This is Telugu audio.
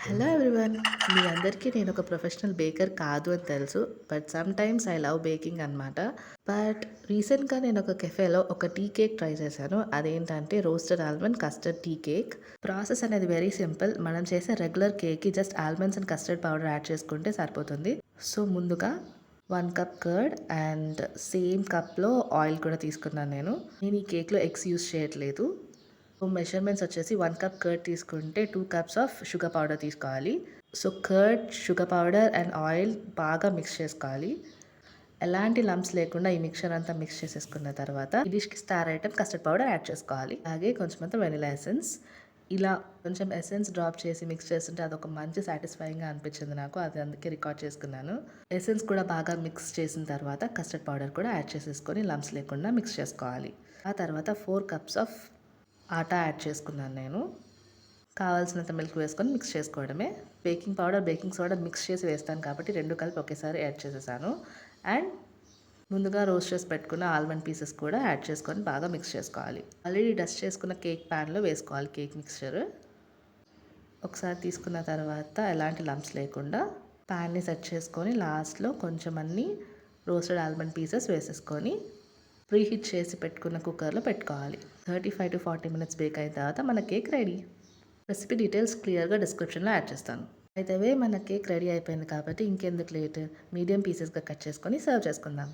Hello everyone. మీ అందరికీ నేను ఒక ప్రొఫెషనల్ బేకర్ కాదు అని తెలుసు. But sometimes I love baking అనమాట. బట్ రీసెంట్‌గా నేను ఒక కెఫేలో ఒక టీ కేక్ ట్రై చేశాను. అదేంటంటే roasted almond custard tea cake. Process అనేది వెరీ సింపుల్. మనం చేసే రెగ్యులర్ కేక్‌కి just almonds and custard powder add చేసుకుంటే సరిపోతుంది. సో ముందుగా 1 కప్ కర్డ్ అండ్ సేమ్ కప్‌లో ఆయిల్ కూడా తీసుకున్నాను నేను. నేను ఈ కేక్‌లో ఎగ్స్ యూజ్ చేయట్లేదు. సో మెజర్మెంట్స్ వచ్చేసి 1 కప్ కర్డ్ తీసుకుంటే 2 కప్స్ ఆఫ్ షుగర్ పౌడర్ తీసుకోవాలి. So curd, sugar powder and oil బాగా మిక్స్ చేసుకోవాలి. ఎలాంటి లంప్స్ లేకుండా ఈ మిక్చర్ అంతా మిక్స్ చేసేసుకున్న తర్వాత ఈ డిష్‌కి star item custard powder add చేసుకోవాలి. అలాగే కొంచెమంత వెనిలా ఎసెన్స్. ఇలా కొంచెం ఎసెన్స్ డ్రాప్ చేసి మిక్స్ చేస్తుంటే అదొక మంచి సాటిస్ఫైయింగ్‌గా అనిపించింది నాకు. అది అందుకే రికార్డ్ చేసుకున్నాను. ఎసెన్స్ కూడా బాగా మిక్స్ చేసిన తర్వాత కస్టర్డ్ పౌడర్ కూడా యాడ్ చేసేసుకొని లంప్స్ లేకుండా మిక్స్ చేసుకోవాలి. ఆ తర్వాత 4 కప్స్ ఆఫ్ ఆటా యాడ్ చేసుకున్నాను నేను. కావాల్సినంత మిల్క్ వేసుకొని మిక్స్ చేసుకోవడమే. Baking powder, baking soda mix చేసి వేస్తాను కాబట్టి 2 కలిపి ఒకేసారి యాడ్ చేసేసాను. అండ్ ముందుగా రోస్ట్ చేసి పెట్టుకున్న ఆల్మండ్ పీసెస్ కూడా యాడ్ చేసుకొని బాగా మిక్స్ చేసుకోవాలి. ఆల్రెడీ డస్ట్ చేసుకున్న కేక్ ప్యాన్‌లో వేసుకోవాలి కేక్ మిక్స్చర్. ఒకసారి తీసుకున్న తర్వాత ఎలాంటి లంప్స్ లేకుండా ప్యాన్‌ని సెట్ చేసుకొని లాస్ట్‌లో కొంచెం అన్ని రోస్టెడ్ ఆల్మండ్ పీసెస్ వేసేసుకొని ప్రీహీట్ చేసి పెట్టుకున్న కుక్కర్‌లో పెట్టుకోవాలి. 35-40 మినిట్స్ బేక్ అయిన తర్వాత మన కేక్ రెడీ. రెసిపీ డీటెయిల్స్ క్లియర్‌గా డిస్క్రిప్షన్‌లో యాడ్ చేస్తాను. అయితే మన కేక్ రెడీ అయిపోయింది కాబట్టి ఇంకెందుకు లేట్, మీడియం పీసెస్‌గా కట్ చేసుకొని సర్వ్ చేసుకుందాం.